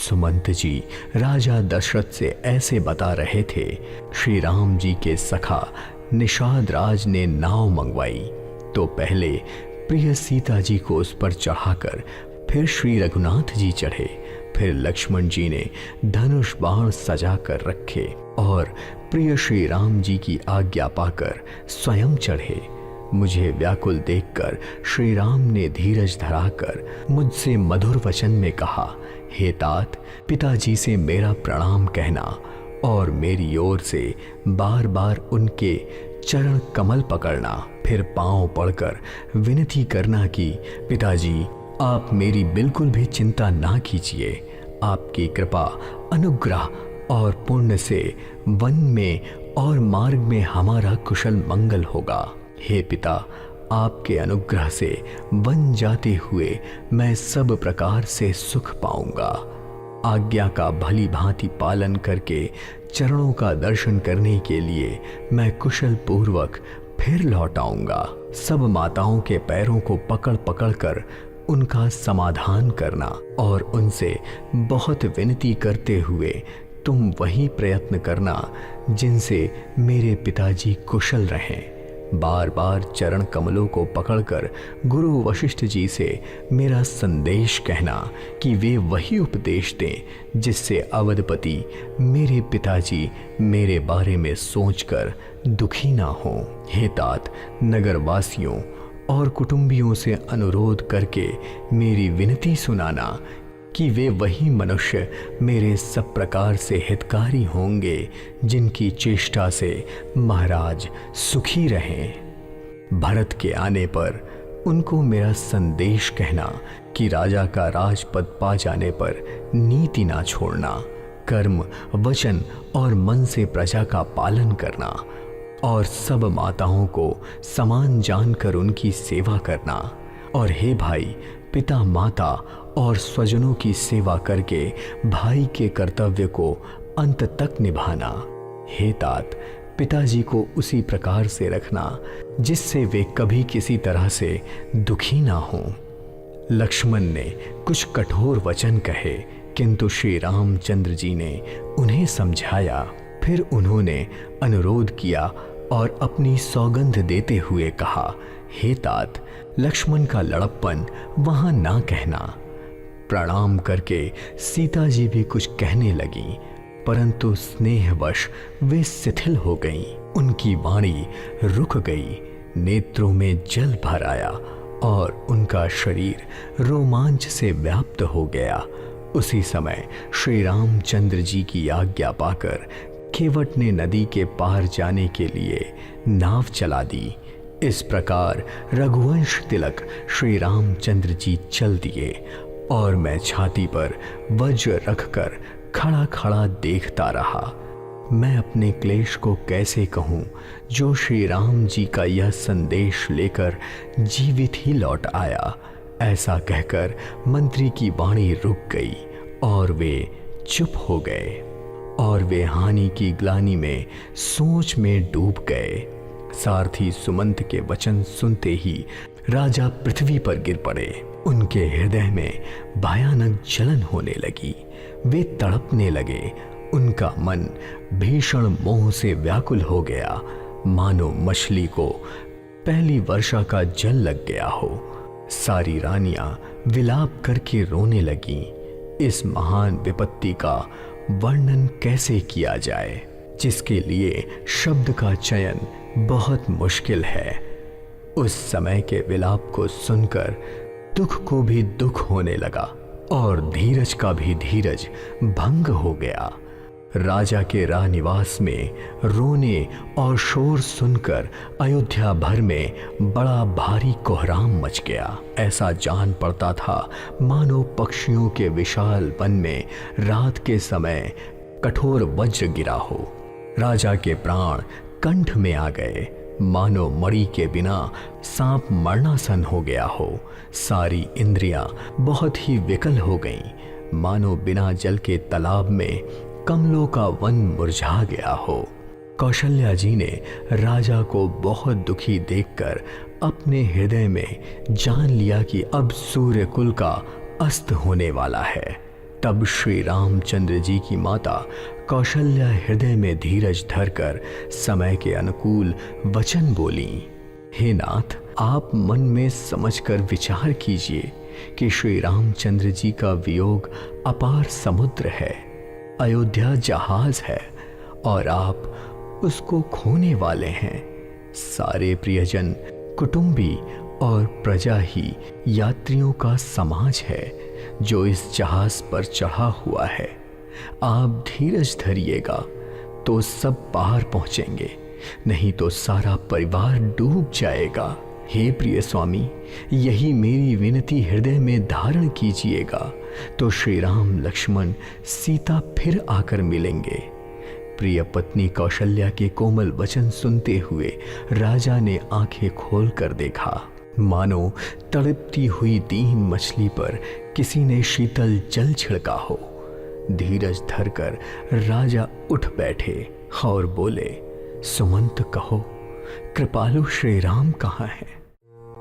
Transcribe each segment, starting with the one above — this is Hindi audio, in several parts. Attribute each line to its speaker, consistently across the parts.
Speaker 1: सुमंत जी राजा दशरथ से ऐसे बता रहे थे। श्री राम जी के सखा निषाद राज ने नाव मंगवाई तो पहले प्रिय सीता जी को उस पर चढ़ाकर फिर श्री रघुनाथ जी चढ़े, फिर लक्ष्मण जी ने धनुष बाण सजा कर रखे और प्रिय श्री राम जी की आज्ञा पाकर स्वयं चढ़े। मुझे व्याकुल देखकर श्री राम ने धीरज धराकर मुझसे मधुर वचन में कहा, हे तात, पिताजी से मेरा प्रणाम कहना और मेरी ओर से बार बार उनके चरण कमल पकड़ना। फिर पांव पड़कर विनती करना कि पिताजी आप मेरी बिल्कुल भी चिंता ना कीजिए, आपकी कृपा अनुग्रह और पुण्य से वन में और मार्ग में हमारा कुशल मंगल होगा। हे पिता, आपके अनुग्रह से वन जाते हुए मैं सब प्रकार से सुख पाऊंगा। आज्ञा का भली भांति पालन करके चरणों का दर्शन करने के लिए मैं कुशल पूर्वक फिर लौट आऊंगा। सब माताओं के पैरों को पकड़ पकड़ कर उनका समाधान करना और उनसे बहुत विनती करते हुए तुम वही प्रयत्न करना जिनसे मेरे पिताजी कुशल रहें। बार बार चरण कमलों को पकड़कर गुरु वशिष्ठ जी से मेरा संदेश कहना कि वे वही उपदेश दें जिससे अवधपति मेरे पिताजी मेरे बारे में सोचकर दुखी ना हो। हे तात, नगरवासियों और कुटुंबियों से अनुरोध करके मेरी विनती सुनाना कि वे वही मनुष्य मेरे सब प्रकार से हितकारी होंगे जिनकी चेष्टा से महाराज सुखी रहें। भरत के आने पर उनको मेरा संदेश कहना कि राजा का राजपद पा जाने पर नीति ना छोड़ना, कर्म, वचन और मन से प्रजा का पालन करना और सब माताओं को समान जानकर उनकी सेवा करना। और हे भाई, पिता माता और स्वजनों की सेवा करके भाई के कर्तव्य को अंत तक निभाना। हे तात, पिताजी को उसी प्रकार से रखना जिससे वे कभी किसी तरह से दुखी ना हों। लक्ष्मण ने कुछ कठोर वचन कहे किंतु श्री रामचंद्र जी ने उन्हें समझाया। फिर उन्होंने अनुरोध किया और अपनी सौगंध देते हुए कहा, हे तात, लक्ष्मण का लड़प्पन वहां ना कहना। प्रणाम करके सीता जी भी कुछ कहने लगी परंतु स्नेहवश वे शिथिल हो गईं। उनकी वाणी रुक गई, नेत्रों में जल भर आया और उनका शरीर रोमांच से व्याप्त हो गया। उसी समय श्री रामचंद्र जी की आज्ञा पाकर केवट ने नदी के पार जाने के लिए नाव चला दी। इस प्रकार रघुवंश तिलक श्री रामचंद्र जी चल दिए और मैं छाती पर वज्र रखकर खड़ा खड़ा देखता रहा। मैं अपने क्लेश को कैसे कहूँ जो श्री राम जी का यह संदेश लेकर जीवित ही लौट आया। ऐसा कहकर मंत्री की वाणी रुक गई और वे चुप हो गए और वे हानि की ग्लानि में सोच में डूब गए। सारथी सुमंत के वचन सुनते ही राजा पृथ्वी पर गिर पड़े। उनके हृदय में भयानक जलन होने लगी, वे तड़पने लगे। उनका मन भीषण मोह से व्याकुल हो गया, मानो मछली को पहली वर्षा का जल लग गया हो। सारी रानियां विलाप करके रोने लगीं। इस महान विपत्ति का वर्णन कैसे किया जाए जिसके लिए शब्द का चयन बहुत मुश्किल है। उस समय के विलाप को सुनकर दुख को भी दुख होने लगा और धीरज का भी धीरज भंग हो गया। राजा के राजनिवास में रोने और शोर सुनकर अयोध्या भर में बड़ा भारी कोहराम मच गया। ऐसा जान पड़ता था मानो पक्षियों के विशाल वन में रात के समय कठोर वज्र गिरा हो। राजा के प्राण कंठ में आ गए, मानो मणि के बिना सांप मरना सन हो गया हो। सारी इंद्रियां बहुत ही विकल हो गईं, मानो बिना जल के तालाब में कमलों का वन मुरझा गया हो। कौशल्या जी ने राजा को बहुत दुखी देखकर अपने हृदय में जान लिया कि अब सूर्य कुल का अस्त होने वाला है। तब श्री रामचंद्र जी की माता कौशल्या हृदय में धीरज धरकर समय के अनुकूल वचन बोली। हे नाथ, आप मन में समझकर विचार कीजिए कि श्री रामचंद्र जी का वियोग अपार समुद्र है, अयोध्या जहाज है और आप उसको खोने वाले हैं। सारे प्रियजन, कुटुंबी और प्रजा ही यात्रियों का समाज है जो इस जहाज पर चढ़ा हुआ है। आप धीरज धरिएगा तो सब पार पहुंचेंगे, नहीं तो सारा परिवार डूब जाएगा। हे प्रिय स्वामी, यही मेरी विनती हृदय में धारण कीजिएगा तो श्री राम लक्ष्मण सीता फिर आकर मिलेंगे। प्रिय पत्नी कौशल्या के कोमल वचन सुनते हुए राजा ने आंखें खोलकर देखा, मानो तड़पती हुई दीन मछली पर किसी ने शीतल जल छिड़का हो। धीरज धरकर राजा उठ बैठे और बोले, सुमंत कहो, कृपालु श्री राम कहाँ है?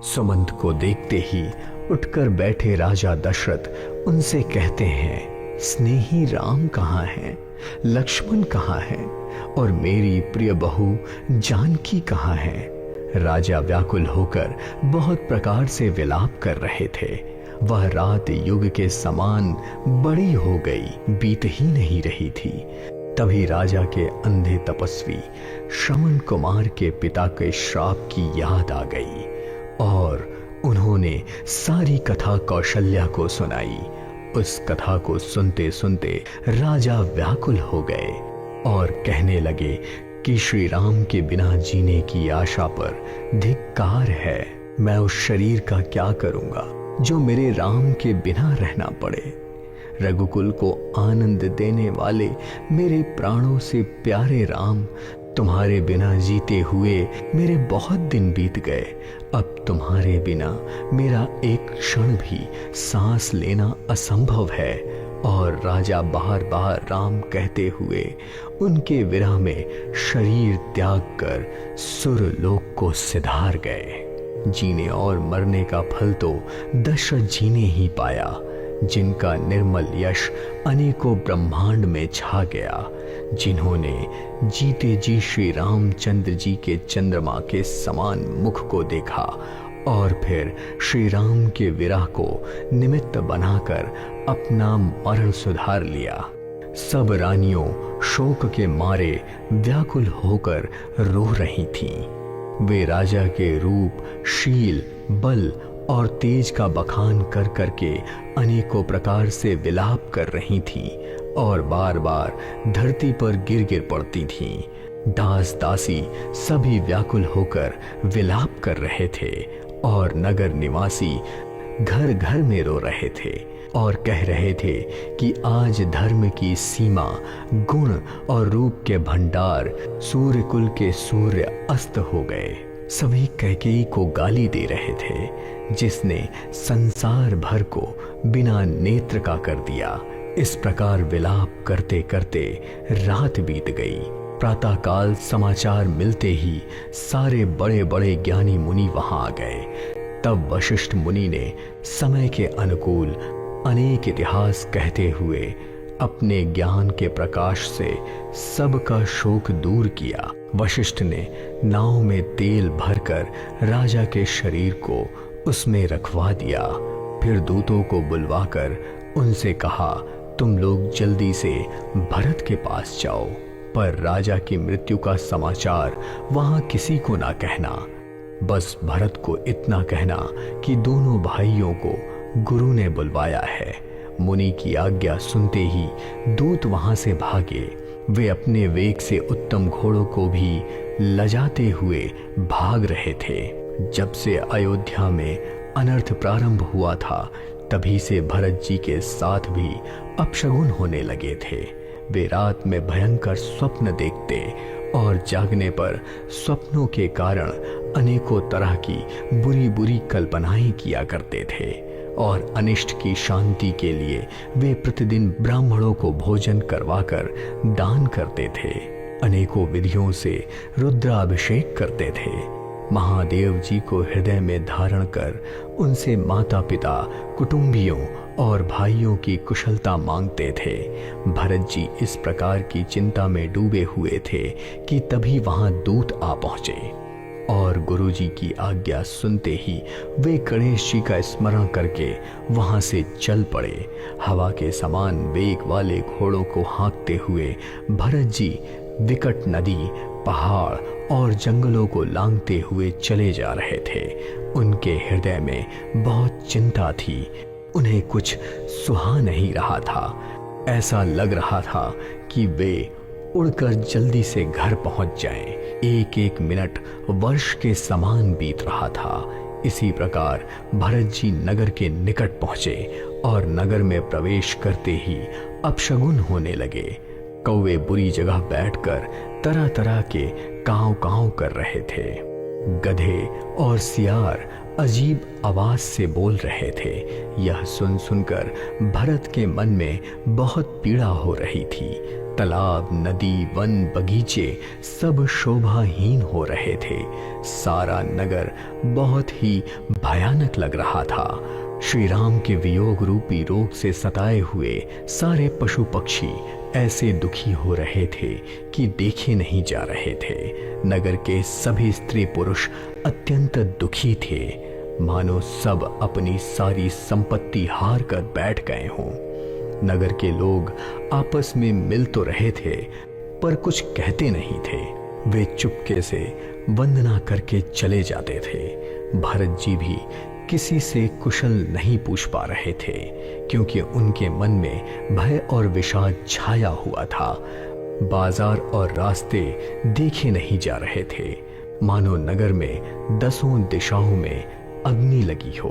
Speaker 1: सुमंत को देखते ही उठकर बैठे राजा दशरथ उनसे कहते हैं, स्नेही राम कहाँ है, लक्ष्मण कहाँ है और मेरी प्रिय बहू जानकी कहाँ है? राजा व्याकुल होकर बहुत प्रकार से विलाप कर रहे थे। वह रात युग के समान बड़ी हो गई, बीत ही नहीं रही थी। तभी राजा के अंधे तपस्वी श्रवण कुमार के पिता के श्राप की याद आ गई और उन्होंने सारी कथा कौशल्या को सुनाई। उस कथा को सुनते सुनते राजा व्याकुल हो गए और कहने लगे कि श्री राम के बिना जीने की आशा पर धिक्कार है। मैं उस शरीर का क्या करूंगा जो मेरे राम के बिना रहना पड़े। रघुकुल को आनंद देने वाले मेरे प्राणों से प्यारे राम, तुम्हारे बिना जीते हुए मेरे बहुत दिन बीत गए। अब तुम्हारे बिना मेरा एक क्षण भी सांस लेना असंभव है। और राजा बार बार राम कहते हुए उनके विरह में शरीर त्याग कर सुरलोक को सिधार गए। जीने और मरने का फल तो दशरथ जी ने ही पाया, जिनका निर्मल यश अनेकों ब्रह्मांड में छा गया, जिन्होंने जीते जी श्री रामचंद्र जी के चंद्रमा के समान मुख को देखा और फिर श्री राम के विरह को निमित्त बनाकर अपना मरण सुधार लिया। सब रानियों शोक के मारे व्याकुल होकर रो रही थीं। वे राजा के रूप, शील, बल और तेज का बखान कर करके अनेकों प्रकार से विलाप कर रही थीं और बार बार धरती पर गिर गिर पड़ती थीं। दास दासी सभी व्याकुल होकर विलाप कर रहे थे और नगर निवासी घर घर में रो रहे थे और कह रहे थे कि आज धर्म की सीमा, गुण और रूप के भंडार, सूर्य कुल के सूर्य अस्त हो गए। सभी कैकेयी को गाली दे रहे थे, जिसने संसार भर को बिना नेत्र का कर दिया। इस प्रकार विलाप करते करते रात बीत गई। प्रातःकाल समाचार मिलते ही सारे बड़े बड़े ज्ञानी मुनि वहां आ गए। तब वशिष्ठ मुनि ने समय के अनुकूल अनेक इतिहास कहते हुए अपने ज्ञान के प्रकाश से सबका शोक दूर किया। वशिष्ठ ने नाव में तेल भरकर राजा के शरीर को उसमें रखवा दिया। फिर दूतों को बुलवाकर उनसे कहा, तुम लोग जल्दी से भरत के पास जाओ, पर राजा की मृत्यु का समाचार वहां किसी को ना कहना। बस भरत को इतना कहना कि दोनों भाइयों को गुरु ने बुलवाया है। मुनि की आज्ञा सुनते ही दूत वहां से भागे। वे अपने वेग से उत्तम घोड़ों को भी लजाते हुए भाग रहे थे। जब से अयोध्या में अनर्थ प्रारंभ हुआ था, तभी से भरत जी के साथ भी अपशगुन होने लगे थे। वे रात में भयंकर स्वप्न देखते और जागने पर स्वप्नों के कारण अनेकों तरह की बुरी बुरी कल्पनाएं किया करते थे और अनिष्ट की शांति के लिए वे प्रतिदिन ब्राह्मणों को भोजन करवाकर दान करते थे। अनेकों विधियों से रुद्राभिषेक करते थे। महादेव जी को हृदय में धारण कर उनसे माता पिता, कुटुंबियों और भाइयों की कुशलता मांगते थे। भरत जी इस प्रकार की चिंता में डूबे हुए थे कि तभी वहां दूत आ पहुंचे और गुरुजी की आज्ञा सुनते ही वे गणेश जी का स्मरण करके वहां से चल पड़े। हवा के समान वेग वाले घोड़ों को हाँकते हुए भरत जी विकट नदी, पहाड़ और जंगलों को लांघते हुए चले जा रहे थे। उनके हृदय में बहुत चिंता थी, उन्हें कुछ सुहा नहीं रहा था। ऐसा लग रहा था कि वे उड़कर जल्दी से घर पहुंच जाएं। एक एक मिनट वर्ष के समान बीत रहा था। इसी प्रकार भरत जी नगर के निकट पहुंचे और नगर में प्रवेश करते ही अपशगुन होने लगे। कौवे बुरी जगह बैठकर तरह तरह के कांव कांव कर रहे थे। गधे और सियार अजीब आवाज से बोल रहे थे। यह सुन सुनकर भरत के मन में बहुत पीड़ा हो रही थी। तालाब, नदी, वन, बगीचे सब शोभाहीन हो रहे थे। सारा नगर बहुत ही भयानक लग रहा था। श्री राम के वियोग रूपी रोग से सताए हुए सारे पशु पक्षी ऐसे दुखी हो रहे थे कि देखे नहीं जा रहे थे। नगर के सभी स्त्री पुरुष अत्यंत दुखी थे, मानो सब अपनी सारी संपत्ति हार कर बैठ गए हों। नगर के लोग आपस में मिल तो रहे थे पर कुछ कहते नहीं थे। वे चुपके से वंदना करके चले जाते थे। भरत जी भी किसी से कुशल नहीं पूछ पा रहे थे क्योंकि उनके मन में भय और विषाद छाया हुआ था। बाजार और रास्ते देखे नहीं जा रहे थे, मानो नगर में दसों दिशाओं में अग्नि लगी हो।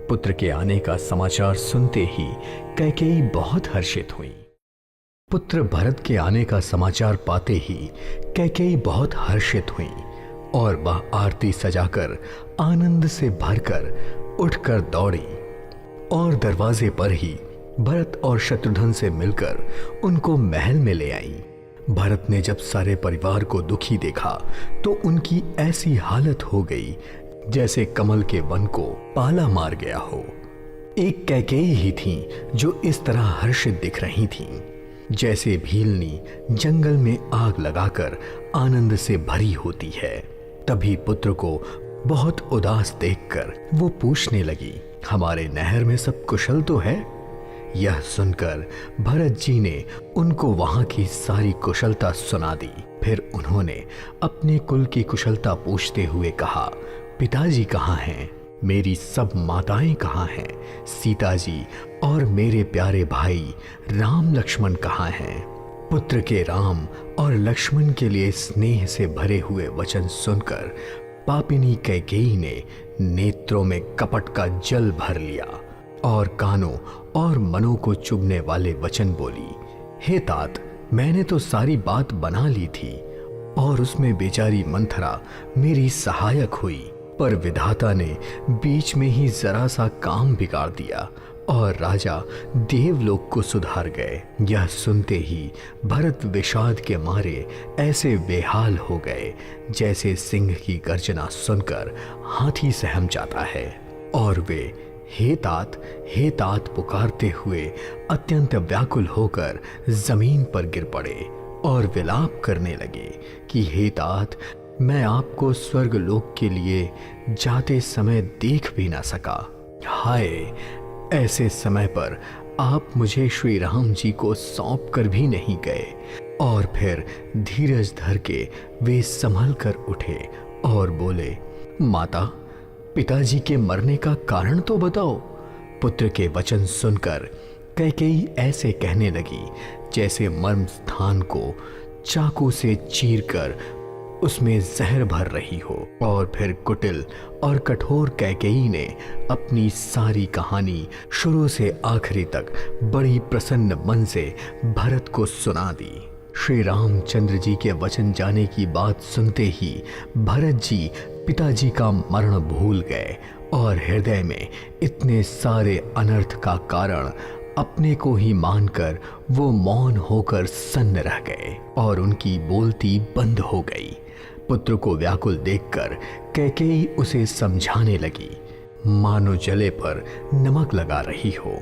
Speaker 1: पुत्र के आने का समाचार सुनते ही कैकेयी बहुत हर्षित हुई। पुत्र भरत के आने का समाचार पाते ही कैकेयी बहुत हर्षित हुई और वह आरती सजाकर आनंद से भरकर उठकर दौड़ी और दरवाजे पर ही भरत और शत्रुघ्न से मिलकर उनको महल में ले आई। भरत ने जब सारे परिवार को दुखी देखा तो उनकी ऐसी हालत हो गई जैसे कमल के वन को पाला मार गया हो। एक कैकेयी ही थी जो इस तरह हर्षित दिख रही थी, जैसे भीलनी जंगल में आग लगाकर आनंद से भरी होती है। तभी पुत्र को बहुत उदास देखकर वो पूछने लगी, हमारे नहर में सब कुशल तो है? यह सुनकर भरत जी ने उनको वहां की सारी कुशलता सुना दी। फिर उन्होंने अपने कुल की कुशलता पूछते हुए कहा, पिताजी कहाँ हैं? मेरी सब माताएं कहाँ हैं? सीता जी और मेरे प्यारे भाई राम लक्ष्मण कहाँ हैं? पुत्र के राम और लक्ष्मण के लिए स्नेह से भरे हुए वचन सुनकर पापिनी कैकेयी ने नेत्रों में कपट का जल भर लिया और कानों और मनों को चुभने वाले वचन बोली, हे तात, मैंने तो सारी बात बना ली थी और उसमें बेचारी मंथरा मेरी सहायक हुई, पर विधाता ने बीच में ही जरा सा काम बिगाड़ दिया और राजा देवलोक को सुधार गए। यह सुनते ही भरत विषाद के मारे ऐसे बेहाल हो गए जैसे सिंह की गर्जना सुनकर हाथी सहम जाता है, और वे हे तात पुकारते हुए अत्यंत व्याकुल होकर जमीन पर गिर पड़े और विलाप करने लगे कि हे तात, मैं आपको स्वर्ग लोक के लिए जाते समय देख भी ना सका। हाय, ऐसे समय पर आप मुझे श्री राम जी को सौंप कर भी नहीं गए। और फिर धीरज धर के वे संभल कर उठे और बोले, माता, पिताजी के मरने का कारण तो बताओ। पुत्र के वचन सुनकर कैकेयी ऐसे कहने लगी जैसे मर्म स्थान को चाकू से चीरकर उसमें जहर भर रही हो। और फिर कुटिल और कठोर कैकेयी ने अपनी सारी कहानी शुरू से आखिरी तक बड़ी प्रसन्न मन से भरत को सुना दी। श्री रामचंद्र जी के वचन जाने की बात सुनते ही भरत जी पिताजी का मरण भूल गए और हृदय में इतने सारे अनर्थ का कारण अपने को ही मानकर वो मौन होकर सन्न रह गए और उनकी बोलती बंद हो गई। पुत्र को व्याकुल देखकर कैकेयी उसे समझाने लगी, मानो जले पर नमक लगा रही हो।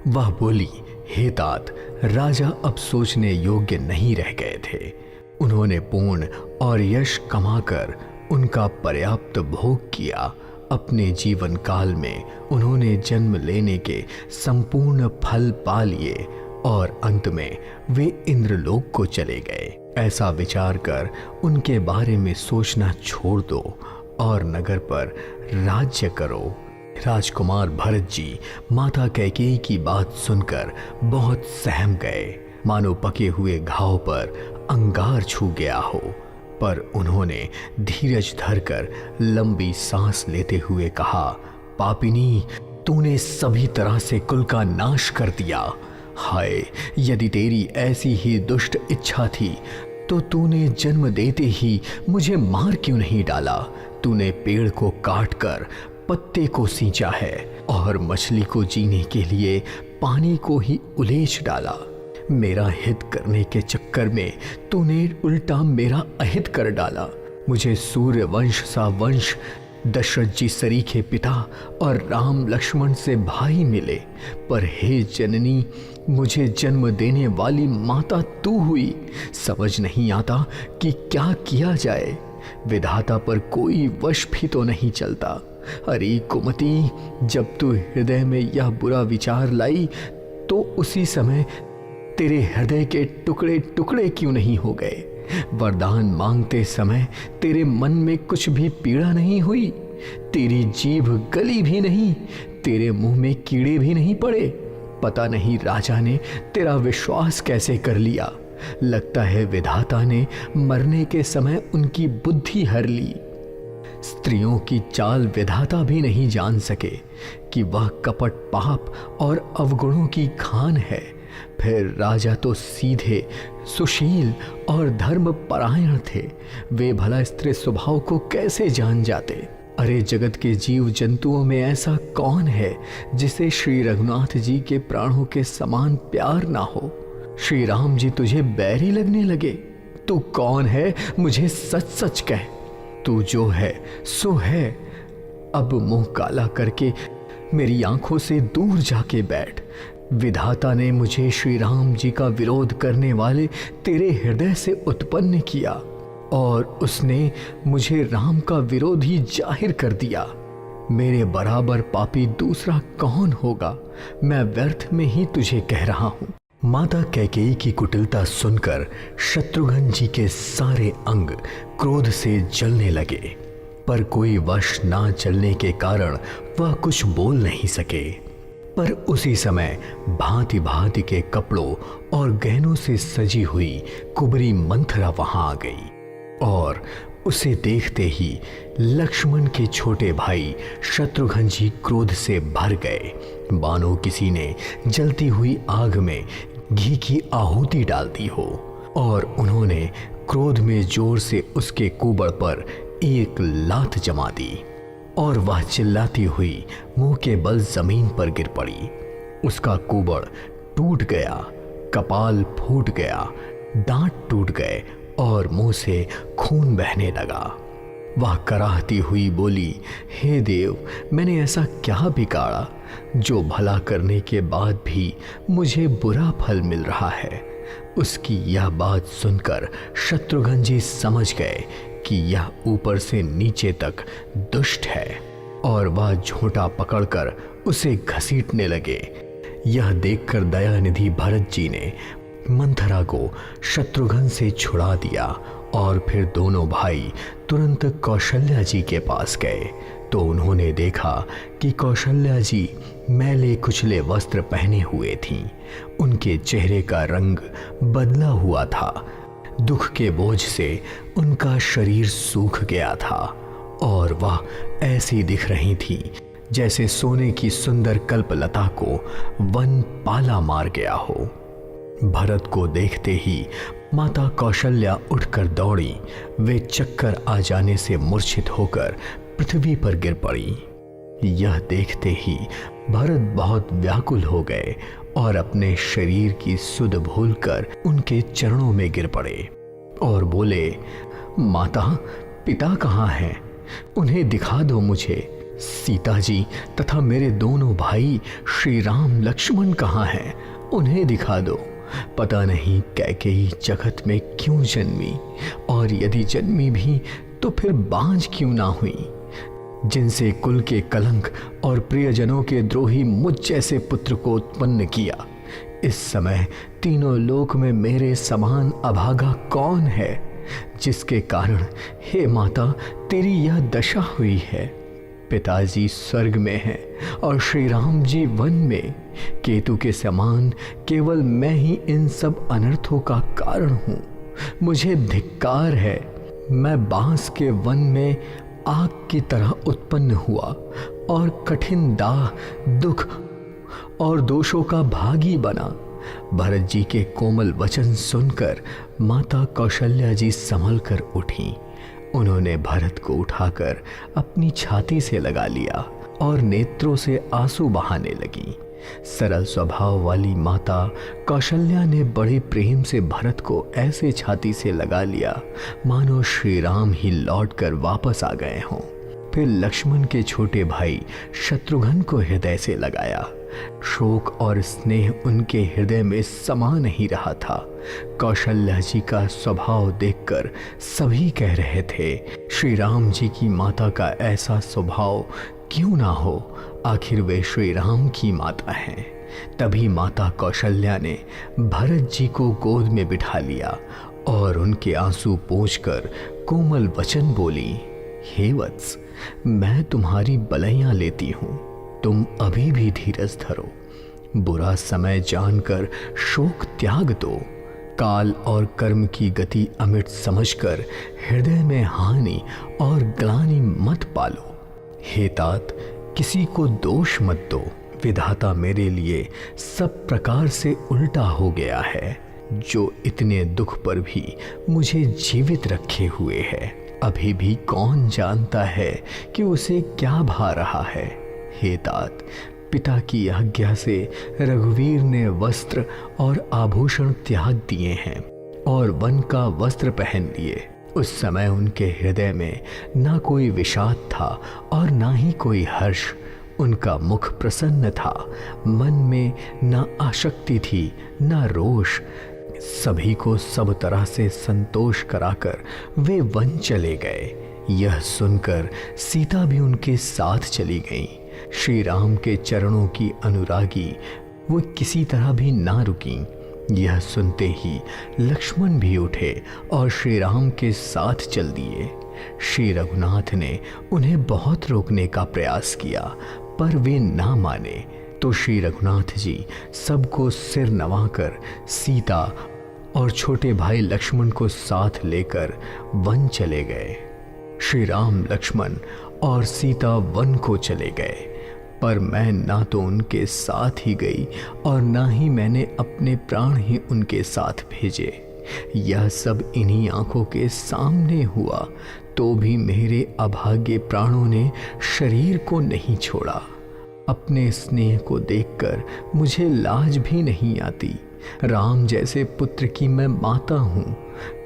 Speaker 1: वह बोली, हे तात, राजा अब सोचने योग्य नहीं रह गए थे। उन्होंने पूर्ण और यश कमाकर उनका पर्याप्त भोग किया। अपने जीवन काल में उन्होंने जन्म लेने के संपूर्ण फल पा लिए और अंत में वे इंद्रलोक को चले गए। ऐसा विचार कर उनके बारे में सोचना छोड़ दो और नगर पर राज्य करो। राजकुमार भरत जी माता कैकेयी की बात सुनकर बहुत सहम गए, मानो पके हुए घाव पर अंगार छू गया हो। पर उन्होंने धीरज धरकर लंबी सांस लेते हुए कहा, पापिनी, तूने सभी तरह से कुल का नाश कर दिया। हाय, यदि तेरी ऐसी ही दुष्ट इच्छा थी तो तूने जन्म देते ही मुझे मार क्यों नहीं डाला? तूने पेड़ को काटकर पत्ते को सींचा है और मछली को जीने के लिए पानी को ही उलेच डाला। मेरा हित करने के चक्कर में तूने उल्टा मेरा अहित कर डाला। मुझे सूर्य वंश सा वंश, दशरथ जी सरीखे पिता और राम लक्ष्मण से भाई मिले, पर हे जननी, मुझे जन्म देने वाली माता तू हुई। समझ नहीं आता कि क्या किया जाए। विधाता पर कोई वश भी तो नहीं चलता। अरे कुमति, जब तू हृदय में यह बुरा विचार लाई तो उसी समय तेरे हृदय के टुकड़े टुकड़े क्यों नहीं हो गए? वरदान मांगते समय तेरे मन में कुछ भी पीड़ा नहीं हुई? तेरी जीभ गली भी नहीं? तेरे मुंह में कीड़े भी नहीं पड़े? पता नहीं राजा ने तेरा विश्वास कैसे कर लिया। लगता है विधाता ने मरने के समय उनकी बुद्धि हर ली। स्त्रियों की चाल विधाता भी नहीं जान सके कि वह कपट, पाप और अवगुणों की खान है। फिर राजा तो सीधे, सुशील और धर्म परायण थे। वे भला स्त्री स्वभाव को कैसे जान जाते? अरे जगत के जीव जंतुओं में ऐसा कौन है जिसे श्री रघुनाथ जी के प्राणों के समान प्यार ना हो? श्री राम जी तुझे बैरी लगने लगे? तू कौन है? मुझे सच सच कह। तू जो है सो है। अब मुंह काला करके मेरी आंखों से दूर जाके बैठ। विधाता ने मुझे श्री राम जी का विरोध करने वाले तेरे हृदय से उत्पन्न किया और उसने मुझे राम का विरोधी जाहिर कर दिया। मेरे बराबर पापी दूसरा कौन होगा? मैं व्यर्थ में ही तुझे कह रहा हूं। माता कैकेयी की कुटिलता सुनकर शत्रुघ्न जी के सारे अंग क्रोध से जलने लगे, पर कोई वश ना चलने के कारण वह कुछ बोल नहीं सके। पर उसी समय भांति भांति के कपड़ों और गहनों से सजी हुई कुबरी मंथरा वहां आ गई और उसे देखते ही लक्ष्मण के छोटे भाई शत्रुघ्न जी क्रोध से भर गए, मानो किसी ने जलती हुई आग में घी की आहुति डाल दी हो। और उन्होंने क्रोध में जोर से उसके कुबड़ पर एक लात जमा दी और वह चिल्लाती हुई मुंह के बल जमीन पर गिर पड़ी। उसका कुबड़ टूट गया, कपाल फूट गया, दांत टूट गए और मुंह से खून बहने लगा। वह कराहती हुई बोली, हे देव, मैंने ऐसा क्या बिगाड़ा जो भला करने के बाद भी मुझे बुरा फल मिल रहा है? उसकी यह बात सुनकर शत्रुघ्न जी समझ गए कि यह ऊपर से नीचे तक दुष्ट है और वह झोंटा पकड़कर उसे घसीटने लगे। यह देखकर दयानिधि भरत जी ने मंथरा को शत्रुघ्न से छुड़ा दिया और फिर दोनों भाई तुरंत कौशल्या जी के पास गए तो उन्होंने देखा कि कौशल्या जी मैले कुचले वस्त्र पहने हुए थीं। उनके चेहरे का रंग बदला हुआ था। दुख के बोझ से उनका शरीर सूख गया था और वह ऐसी दिख रही थी जैसे सोने की सुंदर कल्पलता को वन पाला मार गया हो। भरत को देखते ही माता कौशल्या उठकर दौड़ी। वे चक्कर आ जाने से मूर्छित होकर पृथ्वी पर गिर पड़ी। यह देखते ही भरत बहुत व्याकुल हो गए और अपने शरीर की सुध भूलकर उनके चरणों में गिर पड़े और बोले, माता, पिता कहाँ हैं? उन्हें दिखा दो मुझे। सीता जी तथा मेरे दोनों भाई श्री राम लक्ष्मण कहाँ हैं? उन्हें दिखा दो। पता नहीं कैकेयी जगत में क्यों जन्मी, और यदि जन्मी भी तो फिर बांझ क्यों ना हुई, जिनसे कुल के कलंक और प्रियजनों के द्रोही मुझ जैसे पुत्र को उत्पन्न किया। इस समय तीनों लोक में मेरे समान अभागा कौन है, जिसके कारण हे माता तेरी यह दशा हुई है? पिताजी स्वर्ग में हैं और श्री राम जी वन में। केतु के समान केवल मैं ही इन सब अनर्थों का कारण हूँ। मुझे धिक्कार है। मैं बांस के वन में आग की तरह उत्पन्न हुआ और कठिन दाह, दुख और दोषों का भागी बना। भरत जी के कोमल वचन सुनकर माता कौशल्या जी संभल कर उठी। उन्होंने भरत को उठाकर अपनी छाती से लगा लिया और नेत्रों से आंसू बहाने लगी। सरल स्वभाव वाली माता कौशल्या ने बड़े प्रेम से भरत को ऐसे छाती से लगा लिया मानो श्री राम ही लौटकर वापस आ गए हों। फिर लक्ष्मण के छोटे भाई शत्रुघ्न को हृदय से लगाया। शोक और स्नेह उनके हृदय में समा नहीं रहा था। कौशल्या जी का स्वभाव देखकर सभी कह रहे थे, श्री राम जी की माता का ऐसा स्वभाव क्यों ना हो, आखिर वे श्री राम की माता हैं। तभी माता कौशल्या ने भरत जी को गोद में बिठा लिया और उनके आंसू पोंछकर कोमल वचन बोली, हे वत्स, मैं तुम्हारी बलैया लेती हूँ, तुम अभी भी धीरज धरो। बुरा समय जानकर शोक त्याग दो। काल और कर्म की गति अमिट समझकर हृदय में हानि और ग्लानि मत पालो। हे तात, किसी को दोष मत दो। विधाता मेरे लिए सब प्रकार से उल्टा हो गया है, जो इतने दुख पर भी मुझे जीवित रखे हुए है। अभी भी कौन जानता है कि उसे क्या भा रहा है। हे तात, पिता की आज्ञा से रघुवीर ने वस्त्र और आभूषण त्याग दिए हैं और वन का वस्त्र पहन लिए। उस समय उनके हृदय में ना कोई विषाद था और ना ही कोई हर्ष। उनका मुख प्रसन्न था, मन में ना आसक्ति थी ना रोष। सभी को सब तरह से संतोष कराकर वे वन चले गए। यह सुनकर सीता भी उनके साथ चली गईं। श्री राम के चरणों की अनुरागी वो किसी तरह भी ना रुकीं। यह सुनते ही लक्ष्मण भी उठे और श्री राम के साथ चल दिए। श्री रघुनाथ ने उन्हें बहुत रोकने का प्रयास किया, पर वे ना माने। तो श्री रघुनाथ जी सबको सिर नवाकर सीता और छोटे भाई लक्ष्मण को साथ लेकर वन चले गए। श्री राम, लक्ष्मण और सीता वन को चले गए, पर मैं ना तो उनके साथ ही गई और ना ही मैंने अपने प्राण ही उनके साथ भेजे। यह सब इन्हीं आंखों के सामने हुआ, तो भी मेरे अभागे प्राणों ने शरीर को नहीं छोड़ा। अपने स्नेह को देखकर मुझे लाज भी नहीं आती। राम जैसे पुत्र की मैं माता हूँ,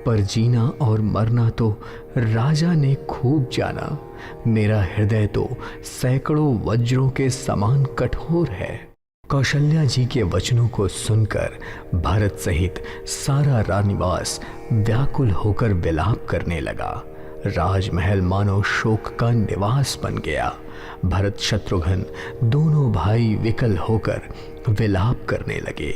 Speaker 1: पर जीना और मरना तो राजा ने खूब जाना। मेरा हृदय तो सैकड़ों वज्रों के समान कठोर है। कौशल्या जी के वचनों को सुनकर भरत सहित सारा राजनिवास व्याकुल होकर विलाप करने लगा। राजमहल मानो शोक का निवास बन गया। भरत शत्रुघ्न दोनों भाई विकल होकर विलाप करने लगे।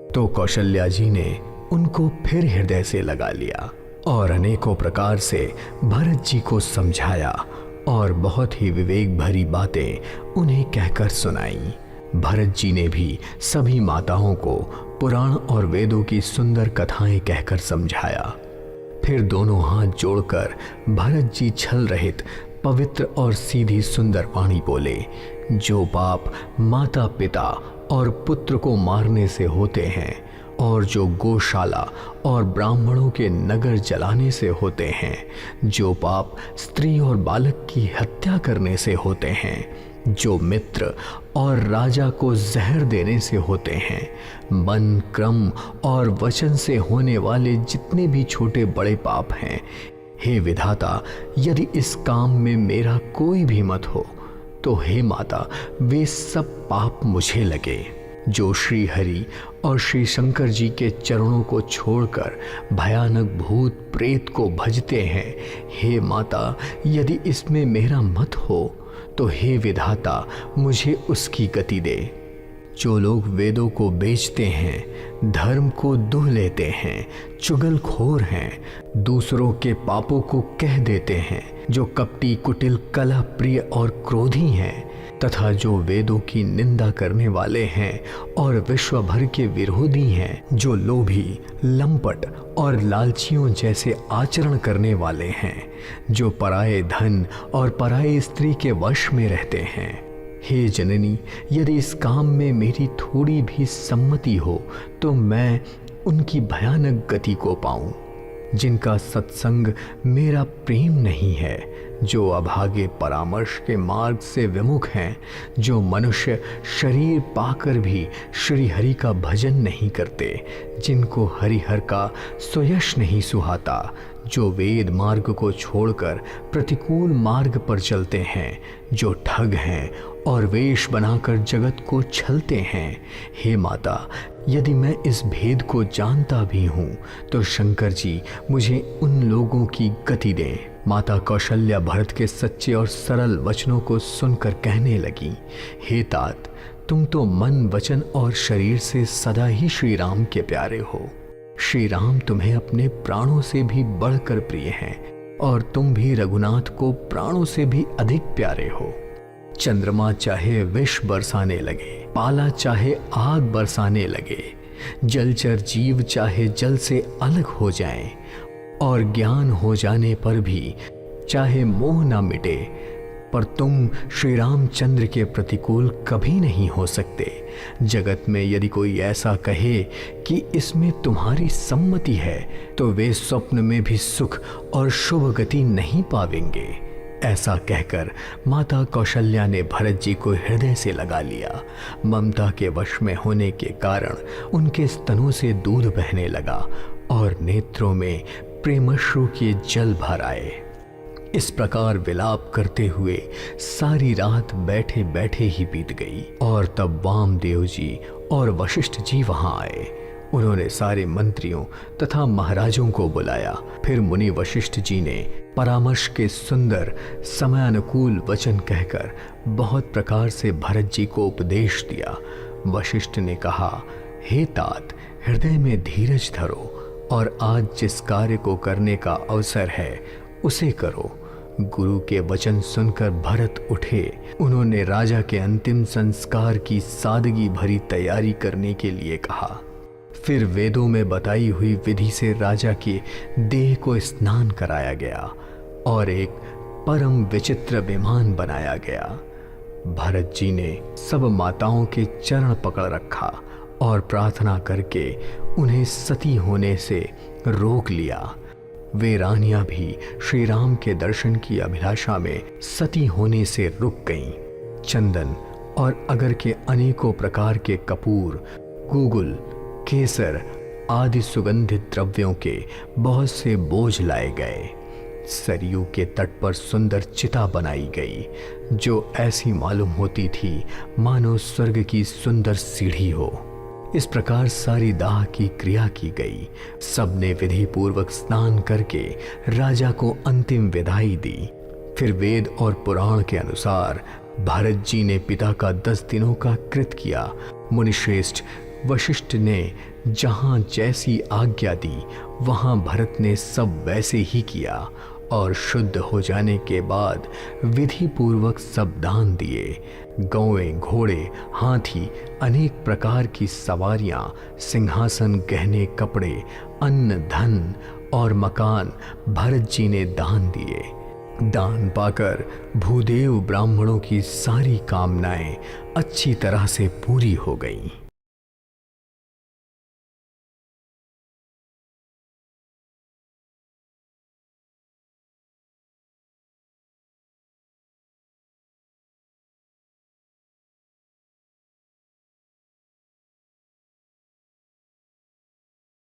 Speaker 1: तो कौशल्या जी ने उनको फिर हृदय से लगा लिया और अनेकों प्रकार से भरत जी को समझाया और बहुत ही विवेक भरी बातें उन्हें कहकर सुनाई। भरत जी ने भी सभी माताओं को पुराण और वेदों की सुंदर कथाएं कहकर समझाया। फिर दोनों हाथ जोड़कर भरत जी छल रहित पवित्र और सीधी सुंदर वाणी बोले, जो पाप माता पिता और पुत्र को मारने से होते हैं और जो गौशाला और ब्राह्मणों के नगर जलाने से होते हैं, जो पाप स्त्री और बालक की हत्या करने से होते हैं, जो मित्र और राजा को जहर देने से होते हैं, मन, क्रम और वचन से होने वाले जितने भी छोटे बड़े पाप हैं, हे विधाता, यदि इस काम में मेरा कोई भी मत हो तो हे माता, वे सब पाप मुझे लगे जो श्री हरि और श्री शंकर जी के चरणों को छोड़कर भयानक भूत प्रेत को भजते हैं। हे माता, यदि इसमें मेरा मत हो तो हे विधाता, मुझे उसकी गति दे। जो लोग वेदों को बेचते हैं, धर्म को दुह लेते हैं, चुगलखोर हैं, दूसरों के पापों को कह देते हैं, जो कपटी, कुटिल, कलह प्रिय और क्रोधी हैं, तथा जो वेदों की निंदा करने वाले हैं और विश्व भर के विरोधी हैं, जो लोभी, लंपट और लालचियों जैसे आचरण करने वाले हैं, जो पराये धन और पराये स्त्री के वश में रहते हैं। हे जननी, यदि इस काम में मेरी थोड़ी भी सम्मति हो तो मैं उनकी भयानक गति को पाऊं, जिनका सत्संग मेरा प्रेम नहीं है, जो अभागे परामर्श के मार्ग से विमुख हैं, जो मनुष्य शरीर पाकर भी श्री हरि का भजन नहीं करते, जिनको हरिहर का सुयश नहीं सुहाता, जो वेद मार्ग को छोड़कर प्रतिकूल मार्ग पर चलते हैं, जो ठग हैं और वेश बनाकर जगत को छलते हैं। हे माता, यदि मैं इस भेद को जानता भी हूँ तो शंकर जी मुझे उन लोगों की गति दें। माता कौशल्या भरत के सच्चे और सरल वचनों को सुनकर कहने लगी, हे तात, तुम तो मन, वचन और शरीर से सदा ही श्री राम के प्यारे हो। श्री राम तुम्हें अपने प्राणों से भी बढ़कर प्रिय हैं और तुम भी रघुनाथ को प्राणों से भी अधिक प्यारे हो। चंद्रमा चाहे विष बरसाने लगे, पाला चाहे आग बरसाने लगे, जलचर जीव चाहे जल से अलग हो जाएं, और ज्ञान हो जाने पर भी चाहे मोह ना मिटे, पर तुम श्री रामचंद्र के प्रतिकूल कभी नहीं हो सकते। जगत में यदि कोई ऐसा कहे कि इसमें तुम्हारी सम्मति है तो वे स्वप्न में भी सुख और शुभ गति नहीं पावेंगे। ऐसा कहकर माता कौशल्या ने भरत जी को हृदय से लगा लिया। ममता के वश में होने के कारण उनके स्तनों से दूध बहने लगा और नेत्रों में प्रेमश्रु के जल भर आए। इस प्रकार विलाप करते हुए सारी रात बैठे बैठे ही बीत गई और तब वामदेव जी और वशिष्ठ जी वहां आए। उन्होंने सारे मंत्रियों तथा महाराजों को बुलाया। फिर मुनि वशिष्ठ जी ने परामर्श के सुंदर समयानुकूल वचन कहकर बहुत प्रकार से भरत जी को उपदेश दिया। वशिष्ठ ने कहा, हे तात, हृदय में धीरज धरो और आज जिस कार्य को करने का अवसर है उसे करो। गुरु के वचन सुनकर भरत उठे। उन्होंने राजा के अंतिम संस्कार की सादगी भरी तैयारी करने के लिए कहा। फिर वेदों में बताई हुई विधि से राजा के देह को स्नान कराया गया और एक परम विचित्र विमान बनाया गया। भरत जी ने सब माताओं के चरण पकड़ रखा और प्रार्थना करके उन्हें सती होने से रोक लिया। वे रानियां भी श्री राम के दर्शन की अभिलाषा में सती होने से रुक गईं। चंदन और अगर के अनेकों प्रकार के कपूर, गूगल, केसर आदि सुगंधित द्रव्यों के बहुत से बोझ लाए गए। सरयू के तट पर सुंदर चिता बनाई गई जो ऐसी मालूम होती थी मानो स्वर्ग की सुंदर सीढ़ी हो। इस प्रकार सारी दाह की क्रिया की गई। सबने विधि पूर्वक स्नान करके राजा को अंतिम विदाई दी। फिर वेद और पुराण के अनुसार भरत जी ने पिता का 10 दिनों का कृत किया। मुनिश्रेष्ठ वशिष्ठ ने जहां जैसी आज्ञा दी वहां भरत ने सब वैसे ही किया और शुद्ध हो जाने के बाद विधि पूर्वक सब दान दिए। गौएं, घोड़े, हाथी, अनेक प्रकार की सवारियां, सिंहासन, गहने, कपड़े, अन्न, धन और मकान भरत जी ने दान दिए। दान पाकर भूदेव ब्राह्मणों की सारी कामनाएं अच्छी तरह से पूरी हो गईं।